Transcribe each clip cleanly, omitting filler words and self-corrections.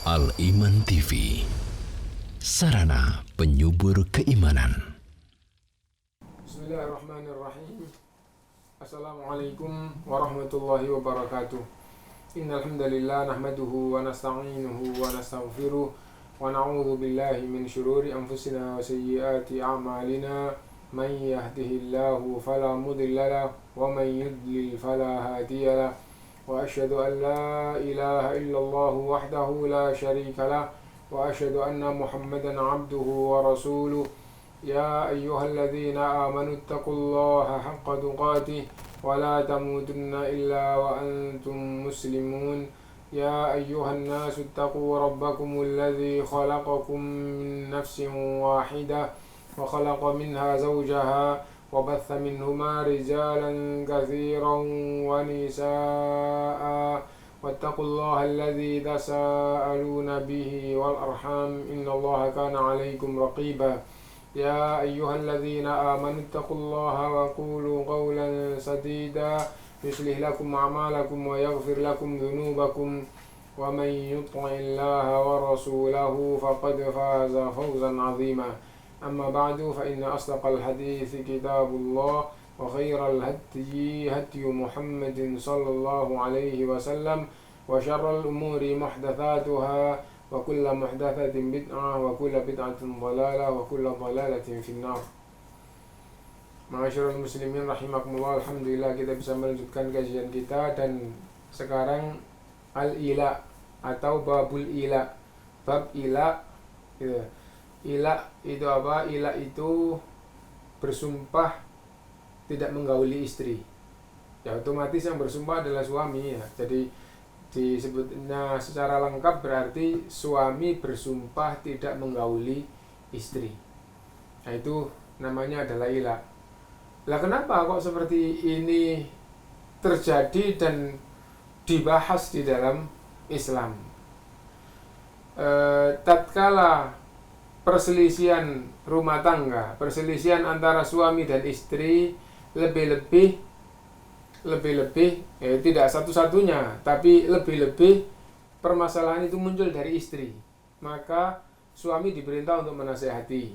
Al-Iman TV, sarana penyubur keimanan. Bismillahirrahmanirrahim. Assalamualaikum warahmatullahi wabarakatuh. Innal hamdalillah nahmaduhu wa nasta'inuhu wa nastaghfiruh wa na'udzu billahi min shururi anfusina wa sayyiati a'malina. Man yahdihillahu fala mudilla lahu wa man yudlil fala hadiya lahu. Wa asyhadu an la ilaha illallah wahdahu la syarika lah wa asyhadu anna Muhammadan 'abduhu wa rasuluh. Ya ayyuhalladzina amanu taqullaha haqqa tuqatih wa la tamutunna illa wa antum muslimun. Ya ayyuhan nasu taqu rabbakumul ladzi khalaqakum min nafsin wahidah wa khalaqa minha zawjaha wa batha minhuma rijalan katsiran wa nisaa'a wattaqullaha alladzi tasaaluna bihi wal arham innallaha kana 'alaikum raqiba. Ya ayyuhalladzina amanu taqullaha wa qulu qawlan sadida yuslih lakum a'malakum wa yaghfir lakum dhunubakum wa man yuti'illaha wa rasulahu faqad faza fawzan 'azima. Amma ba'du fa inna asdaqal hadithi kitabullah wa khairal hadyi hadyu Muhammadin sallallahu alaihi wasallam wa syarrul umuri muhdatsatuha wa kullu muhdatsatin bid'ah wa kullu bid'atin dhalalah wa kullu dhalalatin finnar. Ma'asyiral muslimin rahimakumullah, alhamdulillah kita bisa melanjutkan kajian kita, dan sekarang al-ila atau babul ila. Bab ila gitu. Ila itu apa? Ila itu bersumpah tidak menggauli istri. Ya otomatis yang bersumpah adalah suami ya. Jadi disebutnya secara lengkap berarti suami bersumpah tidak menggauli istri. Nah itu namanya adalah ila. Lah kenapa kok seperti ini terjadi dan dibahas di dalam Islam? Tatkala perselisihan rumah tangga, perselisihan antara suami dan istri, lebih-lebih tidak satu-satunya, tapi lebih-lebih permasalahan itu muncul dari istri, maka suami diperintah untuk menasehati,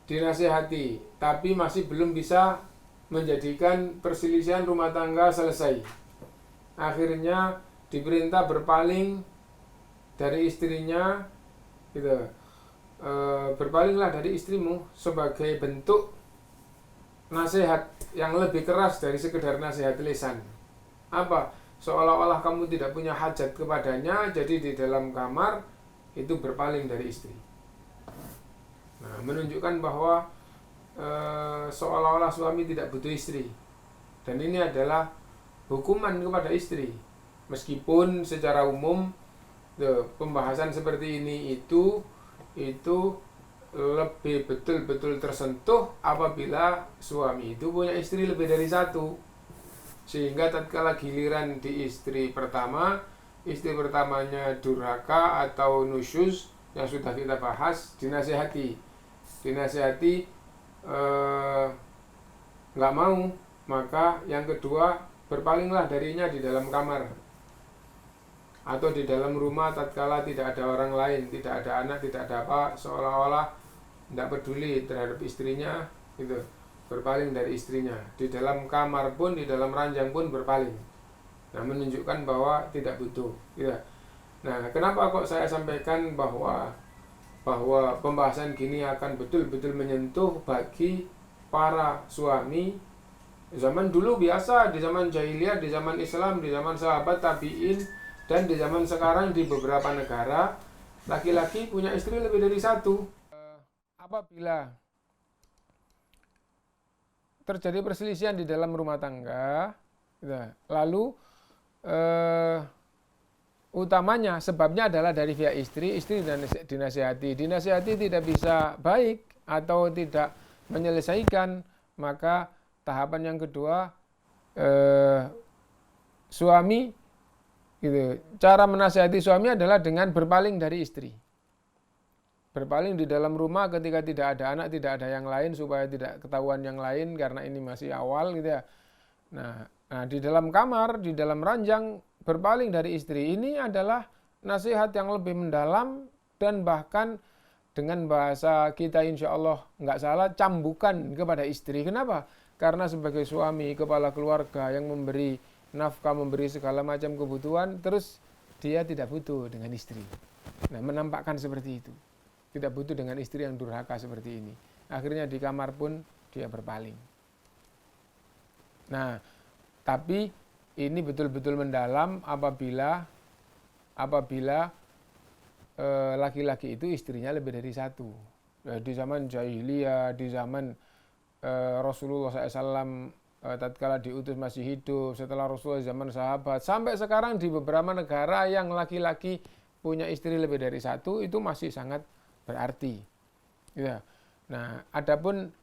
dinasehati, tapi masih belum bisa menjadikan perselisihan rumah tangga selesai. Akhirnya diperintah berpaling dari istrinya gitu. Berpalinglah dari istrimu sebagai bentuk nasihat yang lebih keras dari sekedar nasihat lisan. Apa? Seolah-olah kamu tidak punya hajat kepadanya, jadi di dalam kamar itu berpaling dari istri. Nah, menunjukkan bahwa seolah-olah suami tidak butuh istri, dan ini adalah hukuman kepada istri. Meskipun secara umum pembahasan seperti ini itu lebih betul-betul tersentuh apabila suami itu punya istri lebih dari satu, sehingga tatkala giliran di istri pertamanya durhaka atau nusyuz yang sudah kita bahas, dinasehati nggak mau, maka yang kedua berpalinglah darinya di dalam kamar atau di dalam rumah tatkala tidak ada orang lain, tidak ada anak, tidak ada apa, seolah-olah tidak peduli terhadap istrinya gitu, berpaling dari istrinya. Di dalam kamar pun, di dalam ranjang pun berpaling. Nah, menunjukkan bahwa tidak butuh gitu. Nah, kenapa kok saya sampaikan bahwa pembahasan gini akan betul-betul menyentuh bagi para suami. Zaman dulu biasa, di zaman jahiliyah, di zaman Islam, di zaman sahabat tabi'in, dan di zaman sekarang di beberapa negara, laki-laki punya istri lebih dari satu. Apabila terjadi perselisihan di dalam rumah tangga, lalu utamanya sebabnya adalah dari pihak istri dinasihati tidak bisa baik atau tidak menyelesaikan, maka tahapan yang kedua, suami gitu. Cara menasihati suami adalah dengan berpaling dari istri. Berpaling di dalam rumah ketika tidak ada anak, tidak ada yang lain, supaya tidak ketahuan yang lain karena ini masih awal gitu ya. Nah, Nah, di dalam kamar, di dalam ranjang berpaling dari istri ini adalah nasihat yang lebih mendalam dan bahkan dengan bahasa kita insya Allah nggak salah, cambukan kepada istri. Kenapa? Karena sebagai suami, kepala keluarga yang memberi nafkah, memberi segala macam kebutuhan, terus dia tidak butuh dengan istri. Nah, menampakkan seperti itu. Tidak butuh dengan istri yang durhaka seperti ini. Akhirnya di kamar pun dia berpaling. Nah, tapi ini betul-betul mendalam apabila laki-laki itu istrinya lebih dari satu. Di zaman jahiliyah, di zaman Rasulullah SAW tatkala diutus masih hidup, setelah Rasulullah zaman sahabat, sampai sekarang di beberapa negara yang laki-laki punya istri lebih dari satu itu masih sangat berarti. Ya. Nah, adapun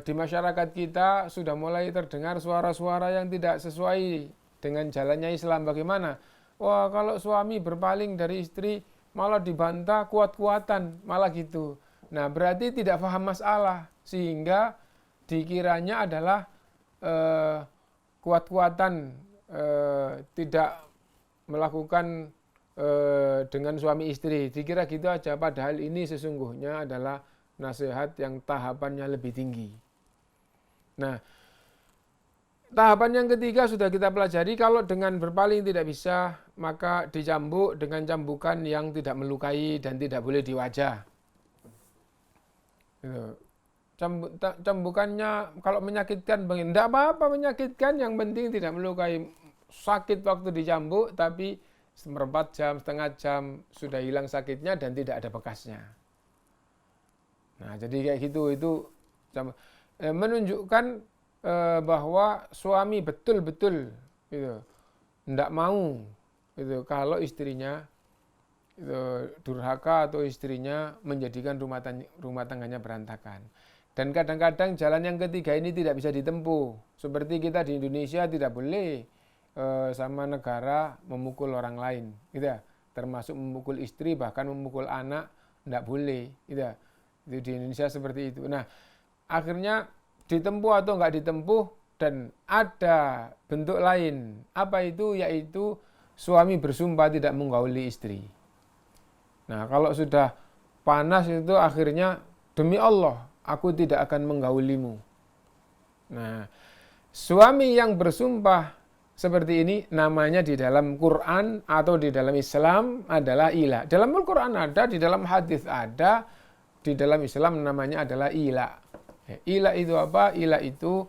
di masyarakat kita sudah mulai terdengar suara-suara yang tidak sesuai dengan jalannya Islam. Bagaimana? Wah, kalau suami berpaling dari istri malah dibantah kuat-kuatan, malah gitu. Nah, berarti tidak paham masalah sehingga dikiranya adalah kuat-kuatan, tidak melakukan dengan suami istri. Dikira gitu aja, padahal ini sesungguhnya adalah nasihat yang tahapannya lebih tinggi. Nah, tahapan yang ketiga sudah kita pelajari, kalau dengan berpaling tidak bisa, maka dicambuk dengan cambukan yang tidak melukai dan tidak boleh di wajah. Cambukannya kalau menyakitkan, tidak apa-apa menyakitkan, yang penting tidak melukai. Sakit waktu dicambuk, tapi seperempat jam, setengah jam sudah hilang sakitnya dan tidak ada bekasnya. Nah, jadi kayak gitu, itu menunjukkan bahwa suami betul-betul gitu, tidak mau gitu, kalau istrinya itu durhaka atau istrinya menjadikan rumah tangganya berantakan. Dan kadang-kadang jalan yang ketiga ini tidak bisa ditempuh. Seperti kita di Indonesia tidak boleh sama negara memukul orang lain, gitu ya. Termasuk memukul istri, bahkan memukul anak tidak boleh, gitu ya. Itu di Indonesia seperti itu. Nah, akhirnya ditempuh atau enggak ditempuh, dan ada bentuk lain. Apa itu? Yaitu suami bersumpah tidak menggauli istri. Nah, kalau sudah panas itu akhirnya, demi Allah, aku tidak akan menggaulimu. Nah, suami yang bersumpah seperti ini namanya di dalam Quran atau di dalam Islam adalah ila. Dalam Al-Quran ada, di dalam hadis ada, di dalam Islam namanya adalah ila. Ila itu apa? Ila itu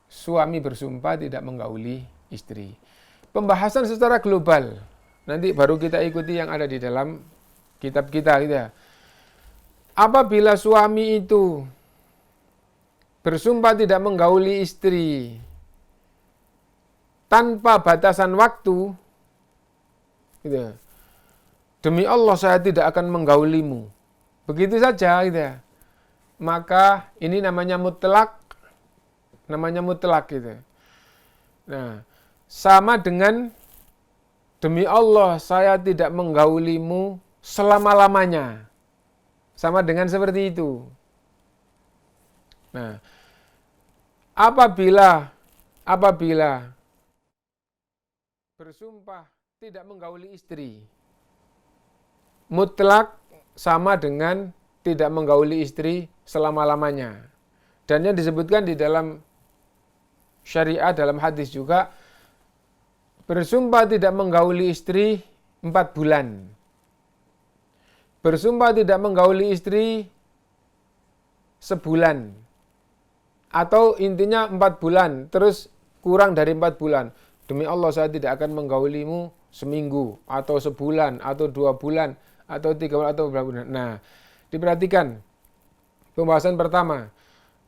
suami bersumpah tidak menggauli istri. Pembahasan secara global. Nanti baru kita ikuti yang ada di dalam kitab kita, gitu ya. Apabila suami itu bersumpah tidak menggauli istri tanpa batasan waktu, gitu ya. Demi Allah saya tidak akan menggaulimu. Begitu saja, gitu ya. Maka ini namanya mutlak, gitu. Nah, sama dengan demi Allah saya tidak menggaulimu selama-lamanya. Sama dengan seperti itu. Nah, apabila bersumpah tidak menggauli istri, mutlak sama dengan tidak menggauli istri selama-lamanya. Dan yang disebutkan di dalam syariat, dalam hadis juga, bersumpah tidak menggauli istri 4 bulan. Bersumpah tidak menggauli istri sebulan. Atau intinya 4 bulan, terus kurang dari 4 bulan. Demi Allah saya tidak akan menggaulimu seminggu, atau sebulan, atau 2 bulan, atau 3 bulan, atau berapa bulan. Nah, diperhatikan pembahasan pertama,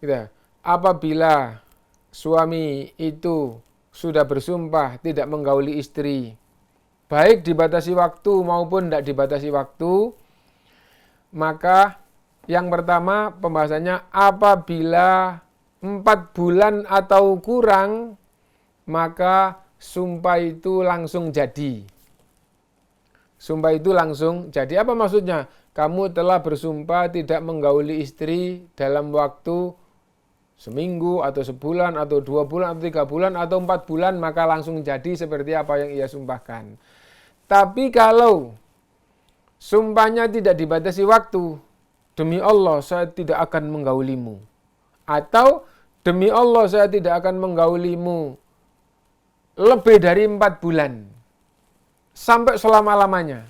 gitu. Apabila suami itu sudah bersumpah tidak menggauli istri, baik dibatasi waktu maupun tidak dibatasi waktu, maka yang pertama pembahasannya apabila 4 bulan atau kurang, maka sumpah itu langsung jadi. Sumpah itu langsung jadi. Apa maksudnya? Kamu telah bersumpah tidak menggauli istri dalam waktu seminggu atau sebulan atau 2 bulan atau 3 bulan atau 4 bulan, maka langsung jadi seperti apa yang ia sumpahkan. Tapi kalau sumpahnya tidak dibatasi waktu, demi Allah saya tidak akan menggaulimu, atau demi Allah saya tidak akan menggaulimu lebih dari 4 bulan sampai selama-lamanya.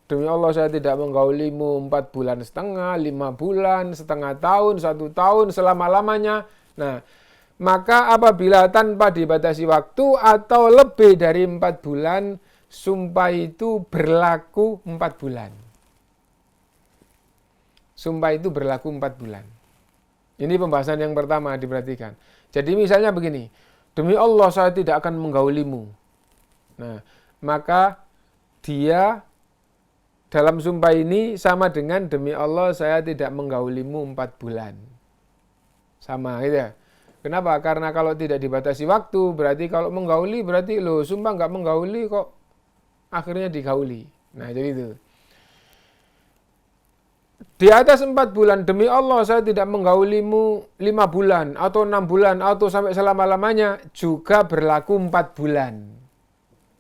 Demi Allah saya tidak menggaulimu 4 bulan setengah, 5 bulan, setengah tahun, 1 tahun, selama-lamanya. Nah, maka apabila tanpa dibatasi waktu atau lebih dari 4 bulan, sumpah itu berlaku 4 bulan. Sumpah itu berlaku 4 bulan. Ini pembahasan yang pertama diperhatikan. Jadi misalnya begini, demi Allah saya tidak akan menggaulimu. Nah, maka dia dalam sumpah ini sama dengan demi Allah saya tidak menggaulimu 4 bulan. Sama gitu ya. Kenapa? Karena kalau tidak dibatasi waktu, berarti kalau menggauli berarti sumpah nggak menggauli kok akhirnya digauli. Nah, jadi itu. Di atas 4 bulan, demi Allah saya tidak menggaulimu 5 bulan atau 6 bulan atau sampai selama-lamanya, juga berlaku 4 bulan.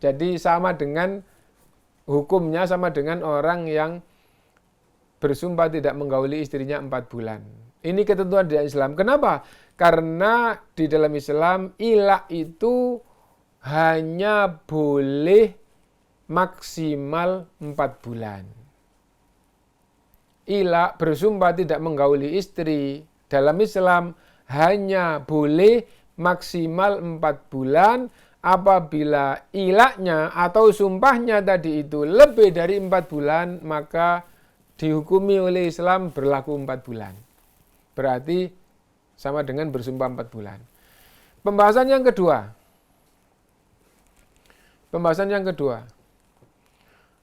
Jadi sama dengan hukumnya sama dengan orang yang bersumpah tidak menggauli istrinya 4 bulan. Ini ketentuan di Islam. Kenapa? Karena di dalam Islam ilak itu hanya boleh maksimal 4 bulan. Ilak bersumpah tidak menggauli istri dalam Islam hanya boleh maksimal 4 bulan. Apabila ilaknya atau sumpahnya tadi itu lebih dari 4 bulan, maka dihukumi oleh Islam berlaku 4 bulan. Berarti sama dengan bersumpah 4 bulan. Pembahasan yang kedua.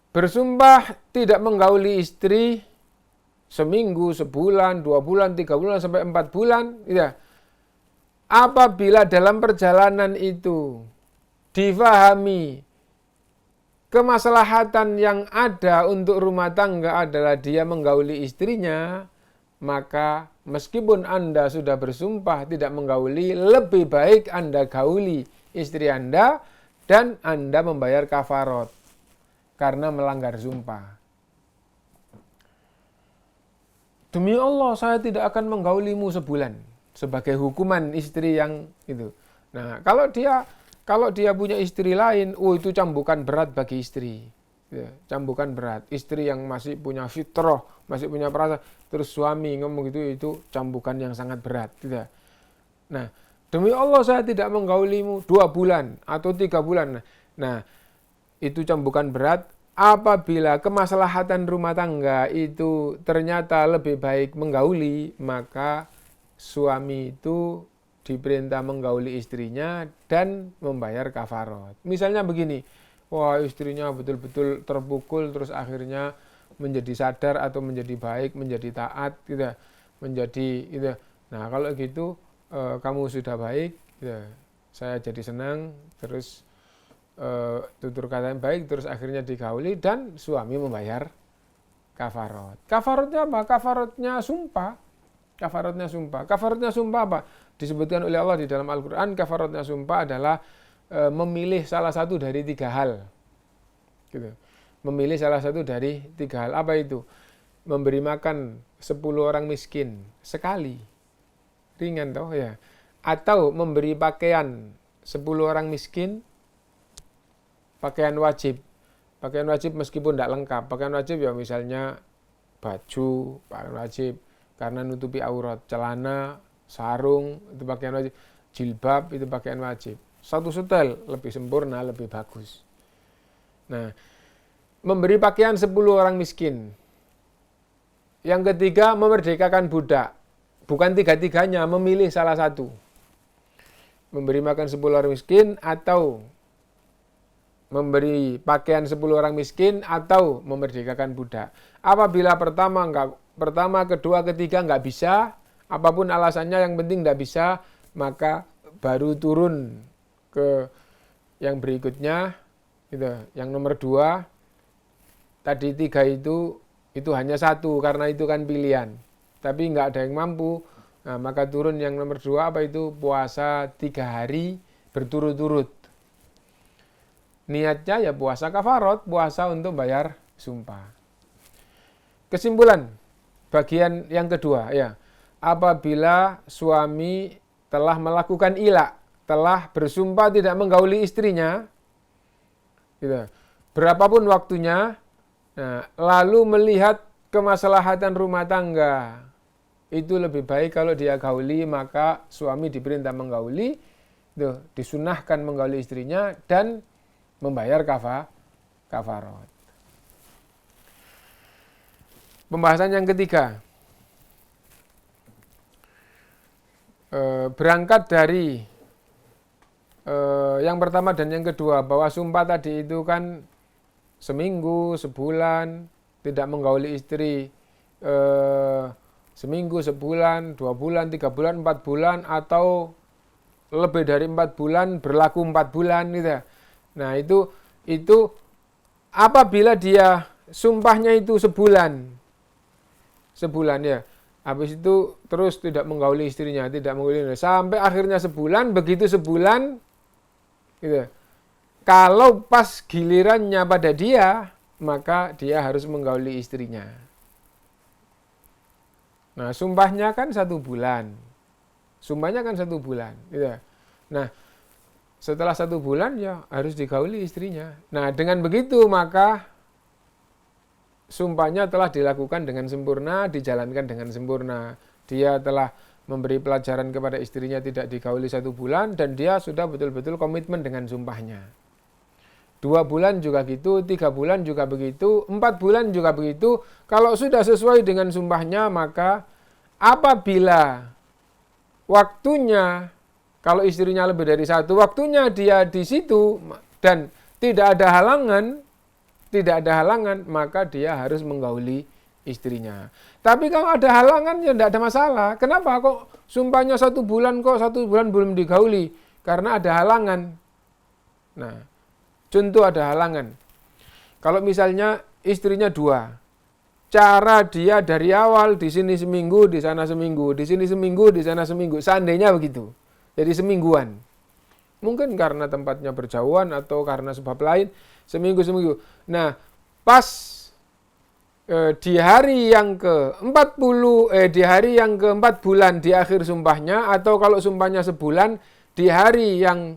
Bersumpah tidak menggauli istri seminggu, sebulan, 2 bulan, 3 bulan, sampai 4 bulan. Ya. Apabila dalam perjalanan itu difahami kemaslahatan yang ada untuk rumah tangga adalah dia menggauli istrinya, maka meskipun Anda sudah bersumpah tidak menggauli, lebih baik Anda gauli istri Anda dan Anda membayar kafarat karena melanggar sumpah. Demi Allah saya tidak akan menggaulimu sebulan sebagai hukuman istri yang itu. Nah, kalau dia punya istri lain, itu cambukan berat bagi istri. Ya, cambukan berat. Istri yang masih punya fitrah, masih punya perasaan, terus suami ngomong gitu, itu cambukan yang sangat berat. Ya. Nah, demi Allah saya tidak menggaulimu 2 bulan atau 3 bulan. Nah, itu cambukan berat. Apabila kemaslahatan rumah tangga itu ternyata lebih baik menggauli, maka suami itu diperintah menggauli istrinya dan membayar kafarat. Misalnya begini, istrinya betul-betul terpukul terus akhirnya menjadi sadar atau menjadi baik, menjadi taat, gitu, gitu. Nah, kalau gitu kamu sudah baik, gitu, saya jadi senang, terus tutur kata yang baik, terus akhirnya digauli dan suami membayar kafarat. Kafaratnya apa? Kafaratnya sumpah. Kafaratnya sumpah apa? Disebutkan oleh Allah di dalam Al-Quran, kafaratnya sumpah adalah memilih salah satu dari 3 hal. Gitu. Memilih salah satu dari 3 hal. Apa itu? Memberi makan 10 orang miskin sekali. Ringan toh ya. Atau memberi pakaian 10 orang miskin, pakaian wajib. Pakaian wajib meskipun tidak lengkap. Pakaian wajib ya misalnya baju, pakaian wajib karena nutupi aurat, celana, sarung, itu pakaian wajib, jilbab itu pakaian wajib. Satu setel, lebih sempurna, lebih bagus. Nah, memberi pakaian 10 orang miskin. Yang ketiga, memerdekakan budak. Bukan 3-3-nya, memilih salah satu. Memberi makan 10 orang miskin atau memberi pakaian 10 orang miskin atau memerdekakan budak. Apabila pertama, kedua, ketiga nggak bisa, apapun alasannya yang penting nggak bisa, maka baru turun ke yang berikutnya, gitu. Yang nomor 2, tadi 3 itu hanya 1 karena itu kan pilihan. Tapi nggak ada yang mampu, Nah, maka turun yang nomor 2 apa itu? Puasa 3 hari berturut-turut. Niatnya ya puasa kafarat, puasa untuk bayar sumpah. Kesimpulan bagian yang kedua ya. Apabila suami telah melakukan ila, telah bersumpah tidak menggauli istrinya, gitu, berapapun waktunya, nah, lalu melihat kemaslahatan rumah tangga, itu lebih baik kalau dia gauli, maka suami diperintah menggauli, disunahkan menggauli istrinya dan membayar kafarat. Pembahasan yang ketiga, berangkat dari yang pertama dan yang kedua, bahwa sumpah tadi itu kan seminggu, sebulan, tidak menggauli istri, seminggu, sebulan, 2 bulan, 3 bulan, 4 bulan, atau lebih dari 4 bulan, berlaku 4 bulan gitu ya. Nah itu apabila dia sumpahnya itu sebulan ya, habis itu terus tidak menggauli istrinya, tidak menggauli istrinya, sampai akhirnya sebulan, begitu sebulan gitu. Kalau pas gilirannya pada dia, maka dia harus menggauli istrinya. Nah, sumpahnya kan 1 bulan. Sumpahnya kan 1 bulan gitu. Nah, setelah 1 bulan ya harus digauli istrinya. Nah, dengan begitu maka sumpahnya telah dilakukan dengan sempurna, dijalankan dengan sempurna. Dia telah memberi pelajaran kepada istrinya tidak digauli 1 bulan, dan dia sudah betul-betul komitmen dengan sumpahnya. 2 bulan juga gitu, 3 bulan juga begitu, 4 bulan juga begitu. Kalau sudah sesuai dengan sumpahnya, maka apabila waktunya, kalau istrinya lebih dari 1, waktunya dia di situ dan tidak ada halangan, maka dia harus menggauli istrinya. Tapi kalau ada halangan ya tidak ada masalah. Kenapa kok sumpahnya 1 bulan kok 1 bulan belum digauli? Karena ada halangan. Nah, contoh ada halangan. Kalau misalnya istrinya 2, cara dia dari awal di sini seminggu, di sana seminggu, di sini seminggu, di sana seminggu, seandainya begitu. Jadi semingguan. Mungkin karena tempatnya berjauhan atau karena sebab lain, seminggu. Nah, pas di hari yang di hari yang ke-4 bulan di akhir sumpahnya, atau kalau sumpahnya sebulan, di hari yang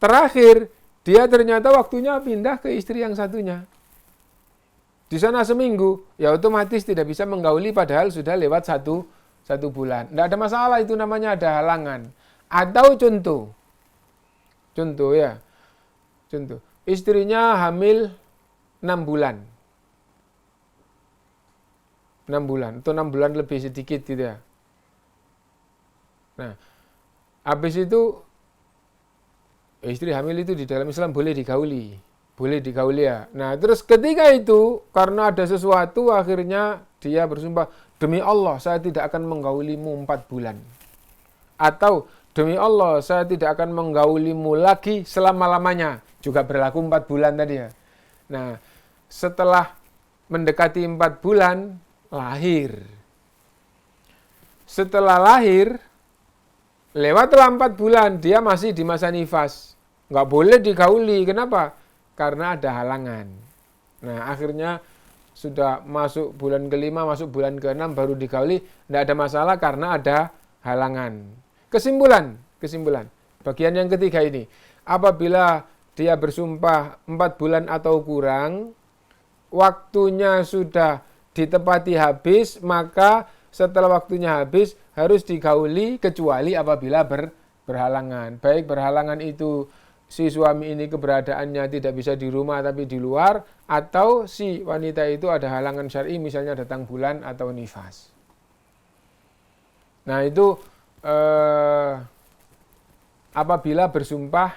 terakhir dia ternyata waktunya pindah ke istri yang satunya. Di sana seminggu, ya otomatis tidak bisa menggauli padahal sudah lewat 1 bulan. Tidak ada masalah, itu namanya ada halangan. Atau contoh ya. Contoh, istrinya hamil 6 bulan. 6 bulan atau 6 bulan lebih sedikit gitu ya. Nah, habis itu istri hamil itu di dalam Islam boleh digauli ya. Nah, terus ketika itu karena ada sesuatu, akhirnya dia bersumpah, demi Allah saya tidak akan menggaulimu 4 bulan. Atau demi Allah saya tidak akan menggaulimu lagi selama-lamanya. Juga berlaku 4 bulan tadi ya. Nah, setelah mendekati 4 bulan, lahir. Setelah lahir, lewatlah 4 bulan, dia masih di masa nifas. Nggak boleh digauli. Kenapa? Karena ada halangan. Nah, akhirnya sudah masuk bulan ke-5, masuk bulan ke-6 baru digauli. Tidak ada masalah karena ada halangan. Kesimpulan. Bagian yang ketiga ini. Apabila dia bersumpah 4 bulan atau kurang, waktunya sudah ditepati habis, maka setelah waktunya habis harus digauli kecuali apabila berhalangan. Baik berhalangan itu si suami ini keberadaannya tidak bisa di rumah tapi di luar, atau si wanita itu ada halangan syar'i, misalnya datang bulan atau nifas. Nah, itu apabila bersumpah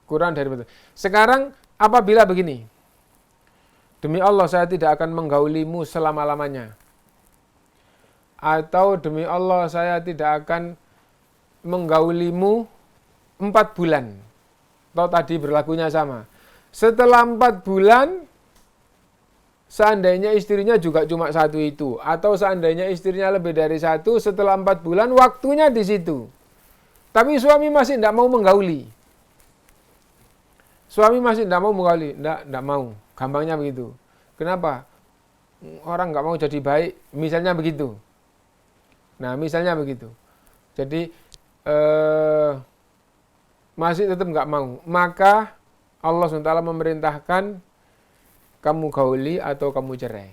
kurang dari betul. Sekarang apabila begini, demi Allah saya tidak akan menggaulimu selama-lamanya, atau demi Allah saya tidak akan menggaulimu 4 bulan, atau tadi berlakunya sama. Setelah 4 bulan seandainya istrinya juga cuma satu itu, atau seandainya istrinya lebih dari satu, setelah 4 bulan waktunya di situ. Tapi suami masih tidak mau menggauli. Suami masih tidak mau menggauli, tidak mau. Gampangnya begitu. Kenapa? Orang nggak mau jadi baik, misalnya begitu. Nah, misalnya begitu. Jadi masih tetap nggak mau. Maka Allah SWT memerintahkan kamu gauli atau kamu cerai.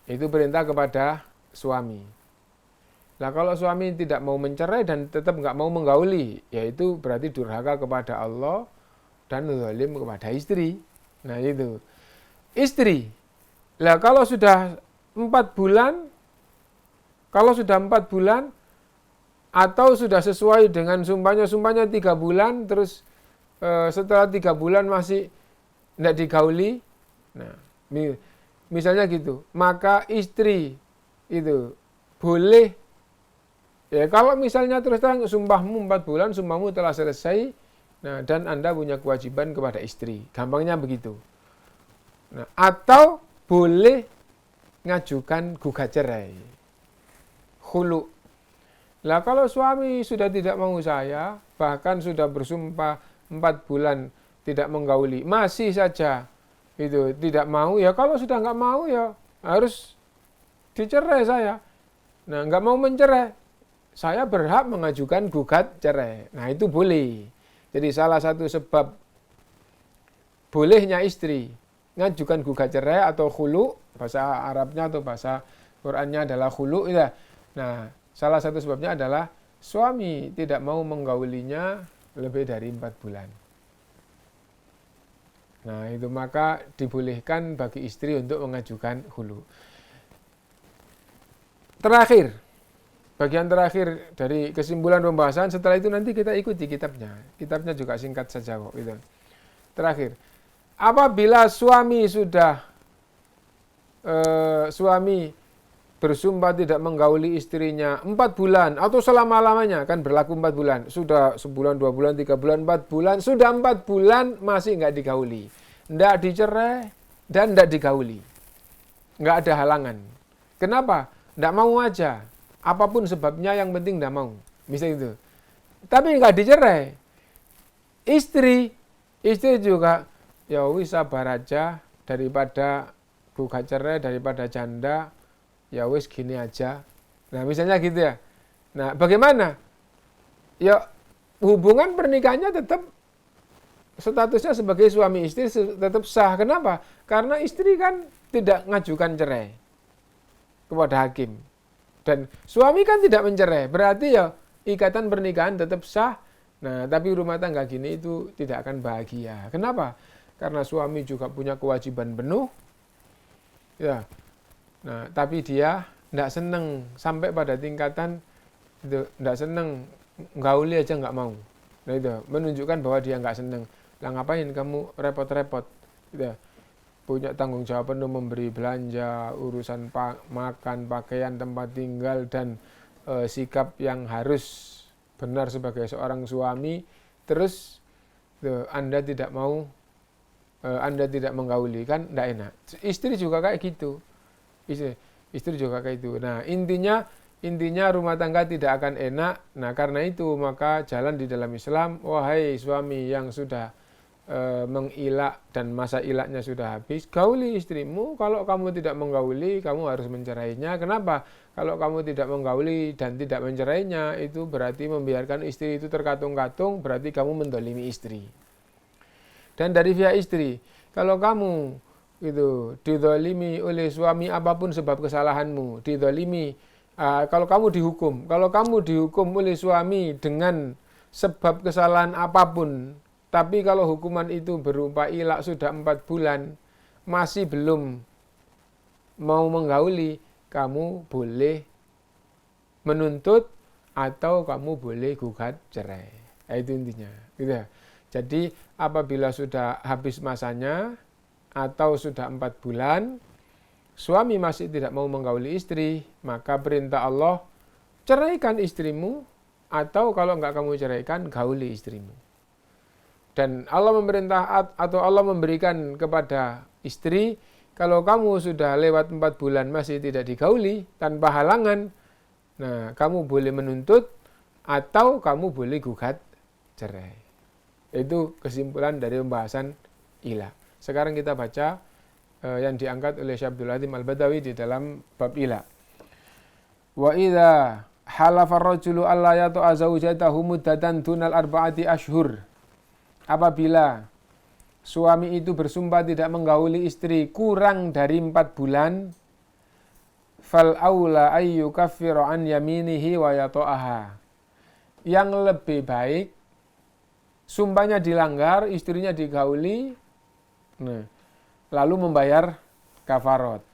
Itu perintah kepada suami. Nah, kalau suami tidak mau mencerai dan tetap nggak mau menggauli, yaitu berarti durhaka kepada Allah dan zalim kepada istri. Nah, itu. Istri. Lah, kalau sudah 4 bulan, atau sudah sesuai dengan sumpahnya 3 bulan, terus setelah 3 bulan masih tidak digauli, nah, misalnya gitu, maka istri itu boleh, ya kalau misalnya terus terang sumpahmu 4 bulan, sumpahmu telah selesai, nah, dan Anda punya kewajiban kepada istri, gampangnya begitu. Nah, atau boleh ngajukan gugat cerai, khulu. Lah kalau suami sudah tidak mau saya, bahkan sudah bersumpah 4 bulan tidak menggauli, masih saja itu tidak mau, ya kalau sudah nggak mau ya harus dicerai saya. Nah, nggak mau mencerai, saya berhak mengajukan gugat cerai. Nah, itu boleh. Jadi salah satu sebab bolehnya istri ngajukan gugat cerai atau khulu, bahasa Arabnya atau bahasa Qur'annya adalah khulu, ya. Nah, salah satu sebabnya adalah suami tidak mau menggaulinya lebih dari 4 bulan. Nah, itu maka dibolehkan bagi istri untuk mengajukan khulu. Terakhir, bagian terakhir dari kesimpulan pembahasan, setelah itu nanti kita ikuti kitabnya. Kitabnya juga singkat saja kok. Gitu. Terakhir, apabila suami sudah bersumpah tidak menggauli istrinya 4 bulan atau selama-lamanya, kan berlaku 4 bulan, sudah sebulan, 2 bulan, 3 bulan, 4 bulan, sudah 4 bulan masih nggak digauli, nggak dicerai dan nggak digauli, nggak ada halangan. Kenapa? Nggak mau aja, apapun sebabnya yang penting nggak mau, misalnya itu. Tapi nggak dicerai, istri juga ya wis sabar aja, daripada gugat cerai, daripada janda, ya wis gini aja. Nah, misalnya gitu ya. Nah, bagaimana? Ya, hubungan pernikahannya tetap statusnya sebagai suami istri tetap sah. Kenapa? Karena istri kan tidak ngajukan cerai kepada hakim. Dan suami kan tidak mencerai. Berarti ya ikatan pernikahan tetap sah. Nah, tapi rumah tangga gini itu tidak akan bahagia. Kenapa? Karena suami juga punya kewajiban penuh. Ya. Nah, tapi dia tidak senang sampai pada tingkatan itu, tidak senang, gauli aja nggak mau. Nah, itu menunjukkan bahwa dia nggak senang. Lah ngapain kamu repot-repot? Gitu. Punya tanggung jawab penuh, memberi belanja, urusan makan, pakaian, tempat tinggal, dan sikap yang harus benar sebagai seorang suami. Terus Anda tidak mau, Anda tidak menggauli, kan tidak enak. Istri juga kayak gitu. Istri juga kayak itu. Nah, intinya rumah tangga tidak akan enak. Nah, karena itu maka jalan di dalam Islam, wahai suami yang sudah mengilak dan masa ilaknya sudah habis, gauli istrimu. Kalau kamu tidak menggauli, kamu harus mencerainya. Kenapa? Kalau kamu tidak menggauli dan tidak mencerainya, itu berarti membiarkan istri itu terkatung-katung, berarti kamu mendolimi istri. Dan dari pihak istri, kalau kamu itu didolimi oleh suami apapun sebab kesalahanmu, didolimi, kalau kamu dihukum oleh suami dengan sebab kesalahan apapun, tapi kalau hukuman itu berupa ilak sudah 4 bulan masih belum mau menggauli, kamu boleh menuntut atau kamu boleh gugat cerai. Itu intinya, gitu ya. Jadi apabila sudah habis masanya atau sudah 4 bulan, suami masih tidak mau menggauli istri, maka perintah Allah, ceraikan istrimu, atau kalau enggak kamu ceraikan, gauli istrimu. Dan Allah memerintah atau Allah memberikan kepada istri, kalau kamu sudah lewat 4 bulan masih tidak digauli tanpa halangan, nah kamu boleh menuntut atau kamu boleh gugat cerai. Itu kesimpulan dari pembahasan ila. Sekarang kita baca yang diangkat oleh Syekh Abdul Hatim Al-Badawi di dalam bab ila. Wa idza halafa ar-rajulu alla yata'a zawjatahu muddatan dunal arba'ati ashhur. Apabila suami itu bersumpah tidak menggauli istri kurang dari 4 bulan, fal aula ay yukaffiru an yaminihi wa yata'aha. Yang lebih baik sumpahnya dilanggar, istrinya digauli, lalu membayar kafarat.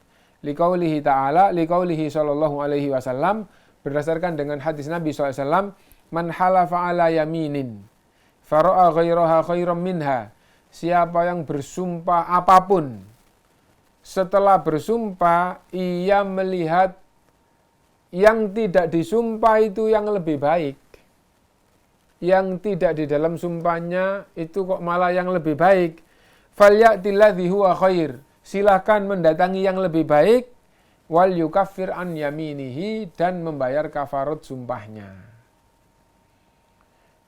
Liqaulihi ta'ala, liqaulihi sallallahu alaihi wasallam, berdasarkan dengan hadis Nabi SAW, man halafa ala yaminin fara'a ghairaha khairan minha. Siapa yang bersumpah apapun, setelah bersumpah ia melihat yang tidak disumpah itu yang lebih baik, yang tidak di dalam sumpahnya itu kok malah yang lebih baik, falya'tilladzi huwa khair, silahkan mendatangi yang lebih baik, wal yukaffir an yaminihi, dan membayar kafarat sumpahnya.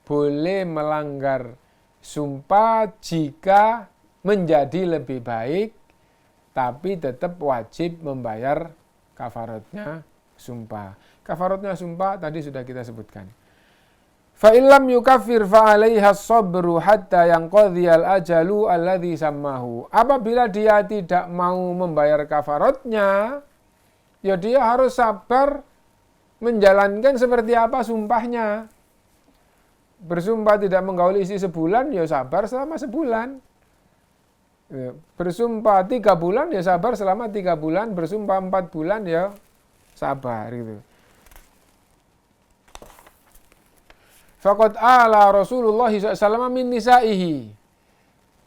Boleh melanggar sumpah jika menjadi lebih baik, tapi tetap wajib membayar kafaratnya sumpah. Kafaratnya sumpah tadi sudah kita sebutkan. Fa illam yukaffir fa 'alaiha as-sabru hatta yanqadhiyal ajalu alladhi sammahu. Apabila dia tidak mau membayar kafaratnya, ya dia harus sabar menjalankan seperti apa sumpahnya. Bersumpah tidak menggauli istri sebulan, ya sabar selama sebulan. Bersumpah 3 bulan, ya sabar selama 3 bulan. Bersumpah 4 bulan, ya sabar gitu. Faqad ala Rasulullah SAW min nisaihi.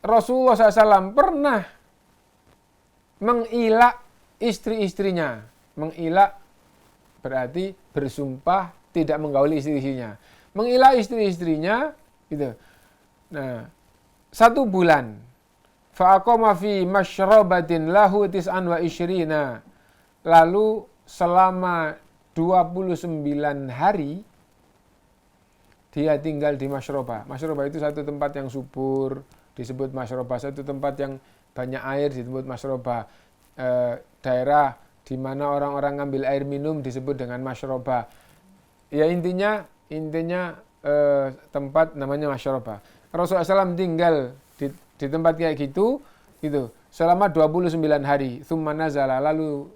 Rasulullah SAW pernah mengilak istri-istrinya. Mengilak berarti bersumpah tidak menggauli istri-istrinya. Mengilak istri-istrinya gitu. Nah, 1 bulan. Fa aqama fi masyrabatin lahu 29. Lalu selama 29 hari dia tinggal di masyrabah. Masyrabah itu satu tempat yang subur, disebut masyrabah. Satu tempat yang banyak air disebut masyrabah. Daerah di mana orang-orang ngambil air minum disebut dengan masyrabah. Ya intinya tempat namanya masyrabah. Rasulullah SAW tinggal di tempat kayak gitu selama 29 hari. Tsumma nazala, lalu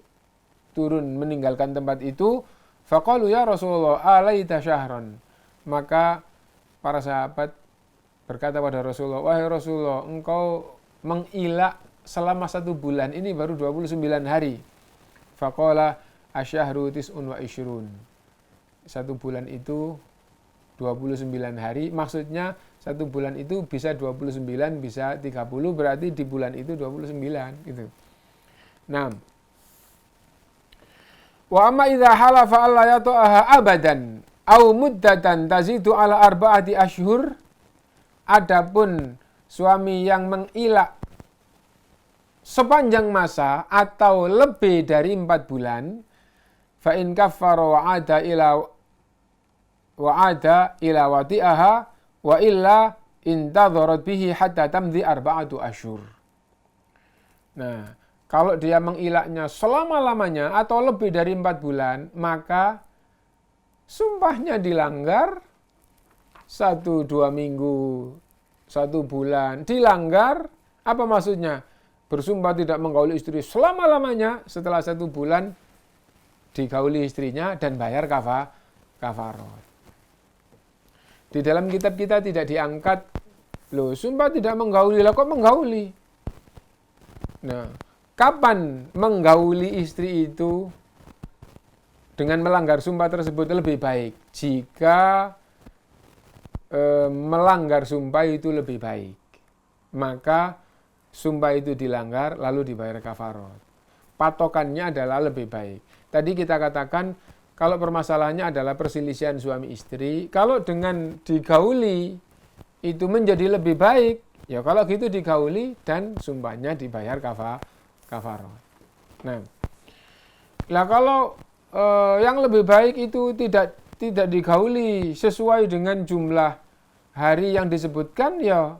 turun meninggalkan tempat itu. Faqalu ya Rasulullah alaita syahran. Maka para sahabat berkata pada Rasulullah, wahai Rasulullah, engkau mengilak selama 1 bulan, ini baru 29 hari. Faqala asyahru tis'un wa isyrun. 1 bulan itu 29 hari, maksudnya 1 bulan itu bisa 29, bisa 30, berarti di bulan itu 29 gitu. Nah, wa amma idza halafa alla yata'aha abadan au muddatan tazidu ala 4 ashhur. Adapun suami yang mengilak sepanjang masa atau lebih dari 4 bulan, fa in kaffara wa ada ila wati'aha wa illa intadharat bihi hatta tamdi 4 ashhur. Nah, kalau dia mengilaknya selama-lamanya atau lebih dari 4 bulan, maka sumpahnya dilanggar 1-2 minggu, 1 bulan dilanggar. Apa maksudnya? Bersumpah tidak menggauli istri selama-lamanya, setelah 1 bulan digauli istrinya dan bayar kafarat. Di dalam kitab kita tidak diangkat, loh sumpah tidak menggauli, lah kok menggauli? Nah, kapan menggauli istri itu dengan melanggar sumpah tersebut lebih baik? Jika melanggar sumpah itu lebih baik, maka sumpah itu dilanggar lalu dibayar kafarat. Patokannya adalah lebih baik. Tadi kita katakan kalau permasalahannya adalah perselisihan suami istri, kalau dengan digauli itu menjadi lebih baik, ya kalau gitu digauli dan sumpahnya dibayar kafarot. Nah, lah kalau yang lebih baik itu tidak digauli sesuai dengan jumlah hari yang disebutkan, ya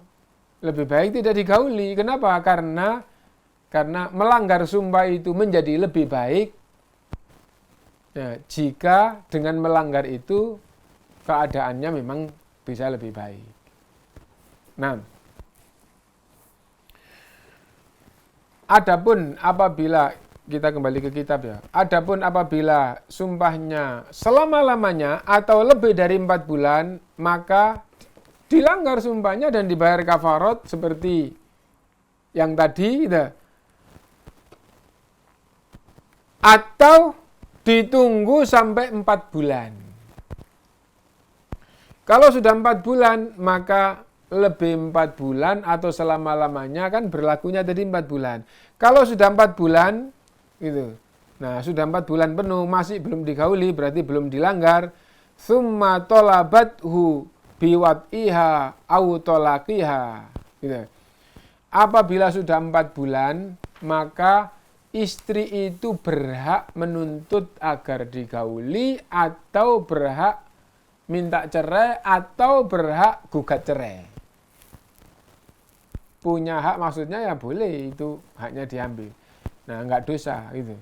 lebih baik tidak digauli. Kenapa? Karena melanggar sumpah itu menjadi lebih baik ya, jika dengan melanggar itu keadaannya memang bisa lebih baik. Nah, adapun apabila kita kembali ke kitab ya, adapun apabila sumpahnya selama-lamanya atau lebih dari 4 bulan, maka dilanggar sumpahnya dan dibayar kafarot seperti yang tadi gitu. Atau ditunggu sampai 4 bulan. Kalau sudah 4 bulan, maka lebih 4 bulan atau selama-lamanya kan berlakunya tadi 4 bulan. Kalau sudah 4 bulan, gitu. Nah, sudah 4 bulan penuh, masih belum digauli, berarti belum dilanggar. Tsumma tolabathu biwat'iha au tolaqiha. Gitu. Apabila sudah 4 bulan, maka istri itu berhak menuntut agar digauli atau berhak minta cerai atau berhak gugat cerai. Punya hak maksudnya ya boleh, itu haknya diambil. Nah, enggak dosa gitu.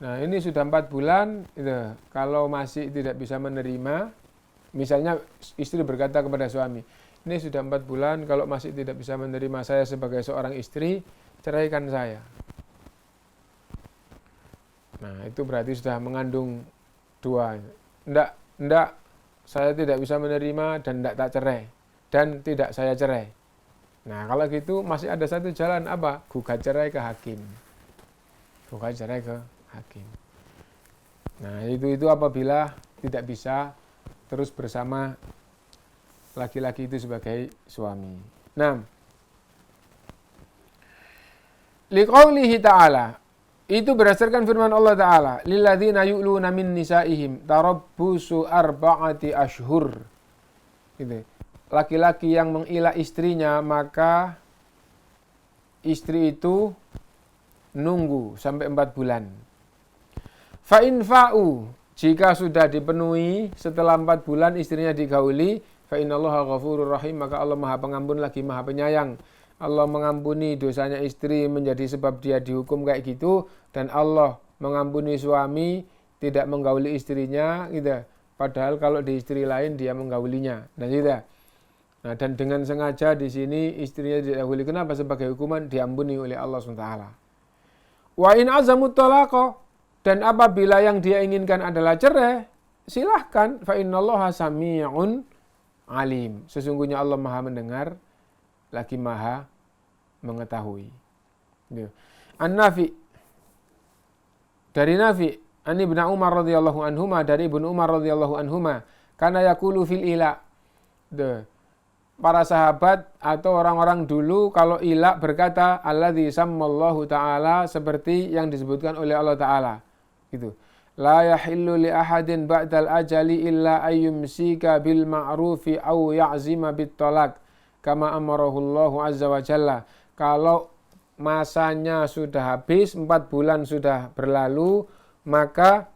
Nah, ini sudah 4 bulan gitu. Kalau masih tidak bisa menerima, misalnya istri berkata kepada suami, ini sudah 4 bulan, kalau masih tidak bisa menerima saya sebagai seorang istri, ceraikan saya. Nah, itu berarti sudah mengandung 2. Enggak, saya tidak bisa menerima dan enggak tak cerai. Dan tidak saya cerai. Nah, kalau gitu masih ada satu jalan apa? Gugat cerai ke hakim. Gugat cerai ke hakim. Nah, itu apabila tidak bisa terus bersama laki-laki itu sebagai suami. Nah, liqaulihi ta'ala, itu berdasarkan firman Allah Ta'ala, lilladzina yu'luna min nisaihim tarabbusu arba'ati ashhur. Gitu. Laki-laki yang mengilah istrinya, maka istri itu nunggu sampai 4 bulan. Fa in fa'u, jika sudah dipenuhi setelah 4 bulan istrinya digauli, fa innallaha ghafurur rahim, maka Allah Maha Pengampun lagi Maha Penyayang. Allah mengampuni dosanya istri menjadi sebab dia dihukum kayak gitu, dan Allah mengampuni suami tidak menggauli istrinya gitu. Padahal kalau di istri lain dia menggaulinya. Nah, gitu. Nah, dan dengan sengaja di sini istrinya digauli. Kenapa? Sebagai hukuman diampuni oleh Allah SWT. Wa in azamut talaqa, dan apabila yang dia inginkan adalah cerai, silahkan. Fa innallaha sami'un alim. Sesungguhnya Allah Maha mendengar lagi Maha mengetahui. An-Nafi, dari Nafi, an Ibnu Umar radhiyallahu anhuma, dari Ibnu Umar radhiyallahu anhuma, kana yaqulu fil ila. Para sahabat atau orang-orang dulu kalau ila berkata alladzi sammallahu ta'ala, seperti yang disebutkan oleh Allah Ta'ala. Gitu. La yahillu li ahadin ba'dal ajali illa ayyumsika bil ma'rufi aw ya'zima bit talaq kama amarahullahu azza wa jalla. Kalau masanya sudah habis, 4 bulan sudah berlalu, maka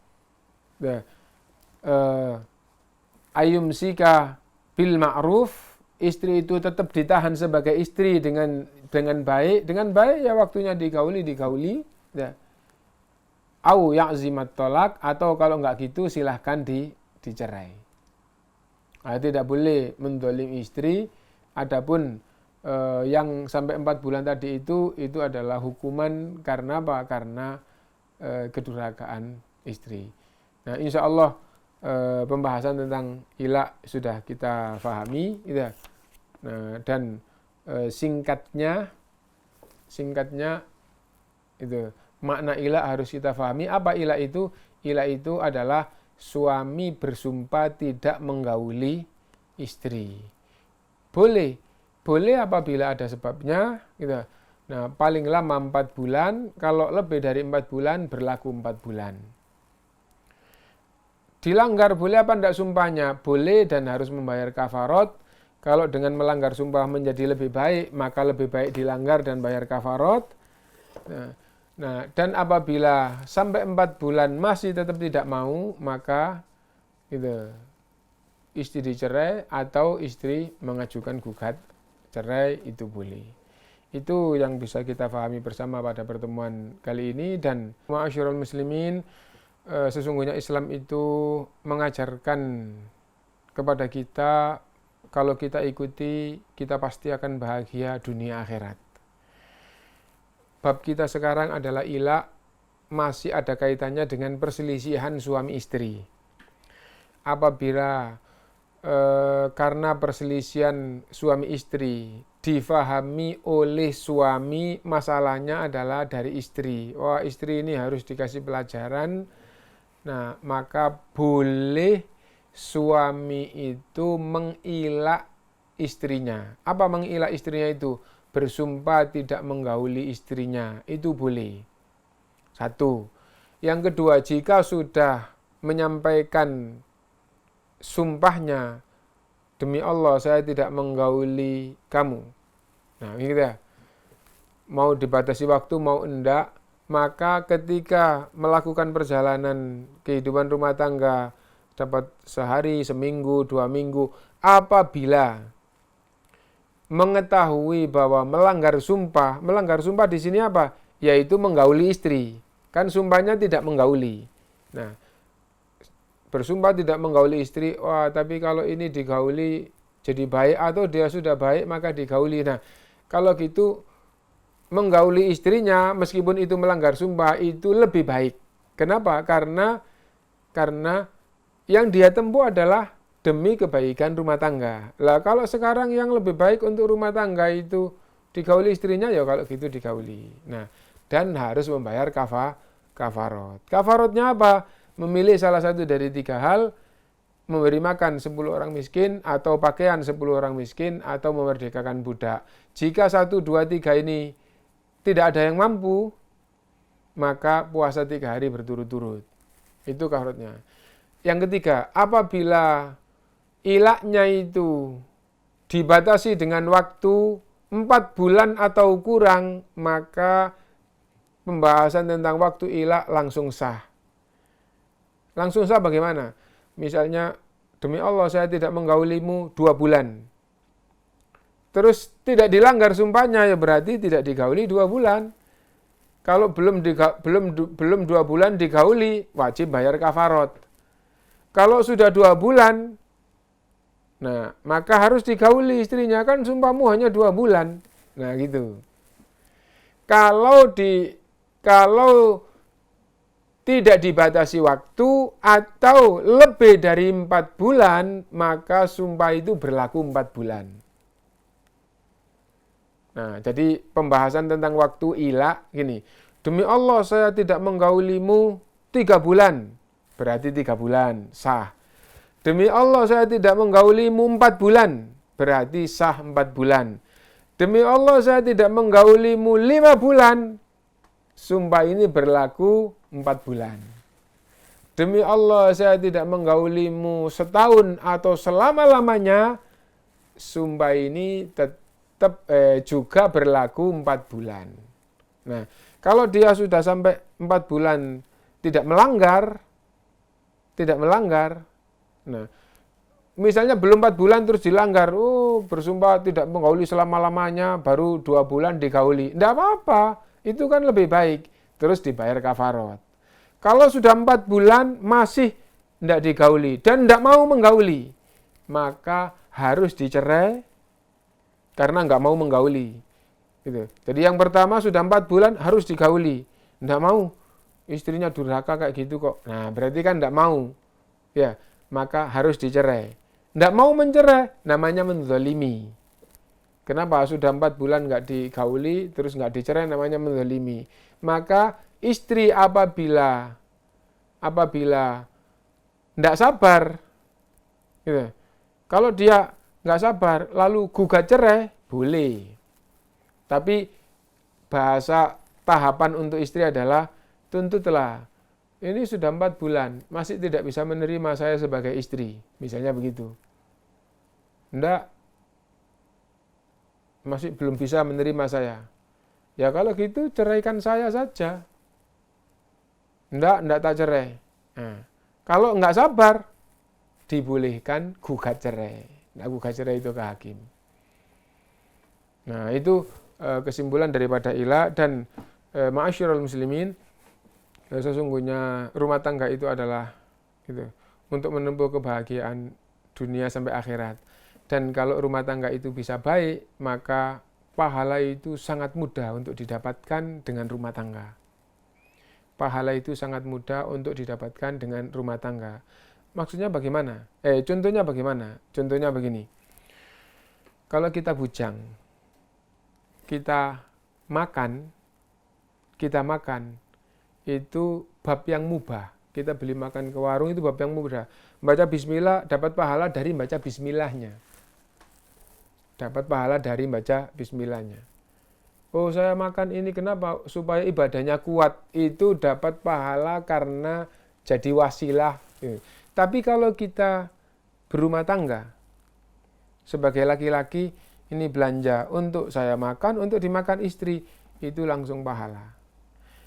ayyumsika bil ma'ruf, istri itu tetap ditahan sebagai istri dengan baik. Dengan baik ya waktunya digauli ya. Au ya'zimat talak, atau kalau enggak gitu silahkan dicerai. Nah, tidak boleh mendolim istri. Adapun yang sampai 4 bulan tadi itu adalah hukuman karena apa? Karena kedurhakaan istri. Nah, insya Allah pembahasan tentang ila sudah kita pahami, gitu. Nah, dan singkatnya itu makna ila harus kita pahami. Apa ila itu? Ila itu adalah suami bersumpah tidak menggauli istri. Boleh apabila ada sebabnya, gitu. Nah, paling lama 4 bulan, kalau lebih dari 4 bulan berlaku 4 bulan. Dilanggar boleh apa enggak sumpahnya? Boleh, dan harus membayar kafarot Kalau dengan melanggar sumpah menjadi lebih baik, maka lebih baik dilanggar dan bayar kafarat. Nah, dan apabila sampai 4 bulan masih tetap tidak mau, maka itu istri dicerai atau istri mengajukan gugat cerai, itu boleh. Itu yang bisa kita pahami bersama pada pertemuan kali ini. Dan ma'asyiral muslimin, sesungguhnya Islam itu mengajarkan kepada kita, kalau kita ikuti, kita pasti akan bahagia dunia akhirat. Bab kita sekarang adalah ilak, masih ada kaitannya dengan perselisihan suami istri. Apabila karena perselisihan suami istri difahami oleh suami masalahnya adalah dari istri, wah istri ini harus dikasih pelajaran, nah maka boleh suami itu mengilak istrinya. Apa mengilak istrinya itu? Bersumpah tidak menggauli istrinya, itu boleh. Satu. Yang kedua, jika sudah menyampaikan sumpahnya, demi Allah saya tidak menggauli kamu. Nah, gitu ya. Mau dibatasi waktu, mau enggak, maka ketika melakukan perjalanan kehidupan rumah tangga, dapat sehari, seminggu, 2 minggu, apabila mengetahui bahwa melanggar sumpah di sini apa? Yaitu menggauli istri. Kan sumpahnya tidak menggauli. Nah, bersumpah tidak menggauli istri, wah tapi kalau ini digauli jadi baik, atau dia sudah baik maka digauli. Nah, kalau gitu menggauli istrinya meskipun itu melanggar sumpah itu lebih baik. Kenapa? Karena yang dia tempuh adalah demi kebaikan rumah tangga. Lah kalau sekarang yang lebih baik untuk rumah tangga itu digauli istrinya, ya kalau gitu digauli. Nah, dan harus membayar kafarat. Kafaratnya apa? Memilih salah satu dari 3 hal, memberi makan 10 orang miskin, atau pakaian 10 orang miskin, atau memerdekakan budak. Jika 1, 2, 3 ini tidak ada yang mampu, maka puasa 3 hari berturut-turut. Itu kafaratnya. Yang ketiga, apabila ilaknya itu dibatasi dengan waktu 4 bulan atau kurang, maka pembahasan tentang waktu ilak langsung sah. Langsung sah bagaimana? Misalnya, demi Allah saya tidak menggaulimu 2 bulan. Terus tidak dilanggar sumpahnya, ya berarti tidak digauli 2 bulan. Kalau belum 2 bulan digauli, wajib bayar kafarat. Kalau sudah 2 bulan, nah maka harus digauli istrinya, kan sumpahmu hanya 2 bulan. Nah gitu. Kalau tidak dibatasi waktu atau lebih dari 4 bulan, maka sumpah itu berlaku 4 bulan. Nah, jadi pembahasan tentang waktu ilak gini. Demi Allah saya tidak menggaulimu 3 bulan. Berarti 3 bulan, sah. Demi Allah saya tidak menggaulimu 4 bulan. Berarti sah 4 bulan. Demi Allah saya tidak menggaulimu 5 bulan. Sumpah ini berlaku 4 bulan. Demi Allah saya tidak menggaulimu setahun atau selama-lamanya. Sumpah ini tetap juga berlaku 4 bulan. Nah, kalau dia sudah sampai 4 bulan tidak melanggar, nah, misalnya belum 4 bulan terus dilanggar, bersumpah tidak menggauli selama-lamanya, baru 2 bulan digauli, tidak apa-apa, itu kan lebih baik, terus dibayar kafarat. Kalau sudah 4 bulan masih tidak digauli dan tidak mau menggauli, maka harus dicerai karena nggak mau menggauli. Gitu. Jadi yang pertama sudah 4 bulan harus digauli, tidak mau. Istrinya durhaka kayak gitu kok. Nah, berarti kan tidak mau. Ya, maka harus dicerai. Tidak mau mencerai, namanya menzalimi. Kenapa? Sudah 4 bulan nggak digauli, terus nggak dicerai, namanya menzalimi. Maka istri apabila tidak sabar, gitu. Kalau dia nggak sabar, lalu gugat cerai, boleh. Tapi bahasa tahapan untuk istri adalah tuntutlah, ini sudah 4 bulan, masih tidak bisa menerima saya sebagai istri. Misalnya begitu. Enggak, masih belum bisa menerima saya. Ya kalau gitu ceraikan saya saja. Enggak tak cerai. Nah, kalau enggak sabar, dibolehkan gugat cerai. Nah, gugat cerai itu ke hakim. Nah, itu kesimpulan daripada ila. Dan ma'asyiral muslimin, sesungguhnya rumah tangga itu adalah gitu, untuk menempuh kebahagiaan dunia sampai akhirat. Dan kalau rumah tangga itu bisa baik, maka pahala itu sangat mudah untuk didapatkan dengan rumah tangga. Pahala itu sangat mudah untuk didapatkan dengan rumah tangga. Maksudnya bagaimana? Contohnya bagaimana? Contohnya begini. Kalau kita bujang, kita makan, itu bab yang mubah. Kita beli makan ke warung itu bab yang mubah. Baca bismillah dapat pahala dari baca bismillahnya. Dapat pahala dari baca bismillahnya. Oh, saya makan ini kenapa? Supaya ibadahnya kuat. Itu dapat pahala karena jadi wasilah. Tapi kalau kita berumah tangga, sebagai laki-laki, ini belanja untuk saya makan, untuk dimakan istri, itu langsung pahala.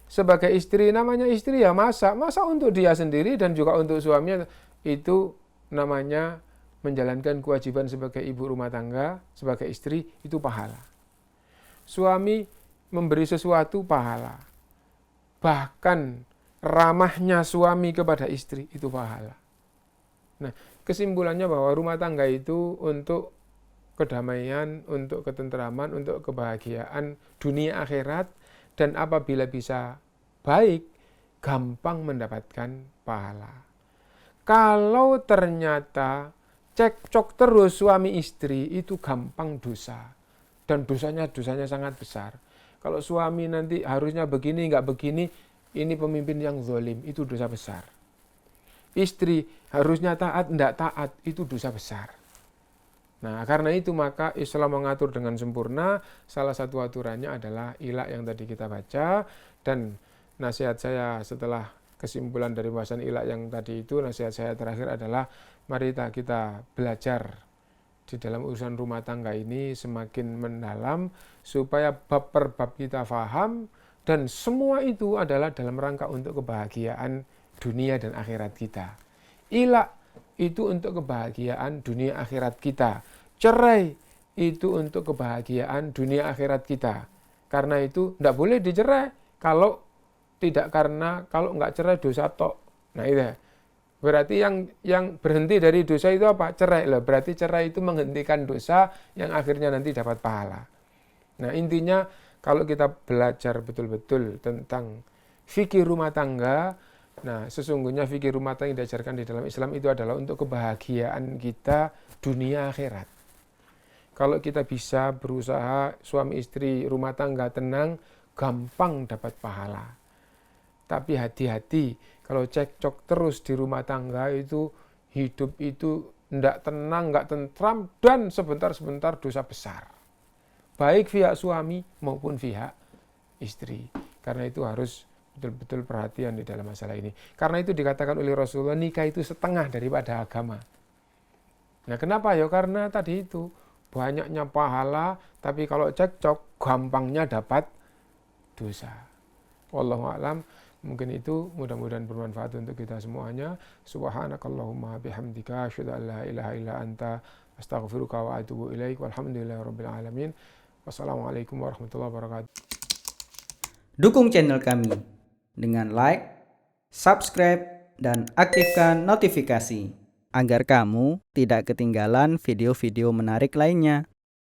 Sebagai istri, namanya istri ya masak untuk dia sendiri dan juga untuk suaminya, itu namanya menjalankan kewajiban sebagai ibu rumah tangga, sebagai istri, itu pahala. Suami memberi sesuatu pahala. Bahkan ramahnya suami kepada istri itu pahala. Nah, kesimpulannya bahwa rumah tangga itu untuk kedamaian, untuk ketentraman, untuk kebahagiaan dunia akhirat, dan apabila bisa baik, gampang mendapatkan pahala. Kalau ternyata cekcok terus suami istri, itu gampang dosa. Dan dosanya sangat besar. Kalau suami nanti harusnya begini, nggak begini, ini pemimpin yang zalim, itu dosa besar. Istri harusnya taat, nggak taat, itu dosa besar. Nah, karena itu maka Islam mengatur dengan sempurna. Salah satu aturannya adalah ilak yang tadi kita baca. Dan nasihat saya setelah kesimpulan dari bahasan ilak yang tadi itu, nasihat saya terakhir adalah mari kita belajar di dalam urusan rumah tangga ini semakin mendalam, supaya bab per bab kita faham, dan semua itu adalah dalam rangka untuk kebahagiaan dunia dan akhirat kita. Ilak itu untuk kebahagiaan dunia akhirat kita. Cerai itu untuk kebahagiaan dunia akhirat kita. Karena itu tidak boleh dicerai kalau nggak cerai dosa tok. Nah itu. Berarti yang berhenti dari dosa itu apa? Cerai loh. Berarti cerai itu menghentikan dosa yang akhirnya nanti dapat pahala. Nah intinya kalau kita belajar betul-betul tentang fikih rumah tangga, nah sesungguhnya fikih rumah tangga yang diajarkan di dalam Islam itu adalah untuk kebahagiaan kita dunia akhirat. Kalau kita bisa berusaha suami istri rumah tangga tenang, gampang dapat pahala. Tapi hati-hati, kalau cekcok terus di rumah tangga itu, hidup itu tidak tenang, tidak tentram, dan sebentar-sebentar dosa besar. Baik pihak suami maupun pihak istri. Karena itu harus betul-betul perhatian di dalam masalah ini. Karena itu dikatakan oleh Rasulullah, nikah itu setengah daripada agama. Nah kenapa ya? Karena tadi itu, banyaknya pahala, tapi kalau cekcok, gampangnya dapat dosa. Wallahu a'lam. Mungkin itu mudah-mudahan bermanfaat untuk kita semuanya. Subhanakallahumma bihamdika asyhadu an la ilaha illa anta astaghfiruka wa atubu ilaik. Walhamdulillahirabbil alamin. Wassalamualaikum warahmatullahi wabarakatuh. Dukung channel kami dengan like, subscribe, dan aktifkan notifikasi agar kamu tidak ketinggalan video-video menarik lainnya.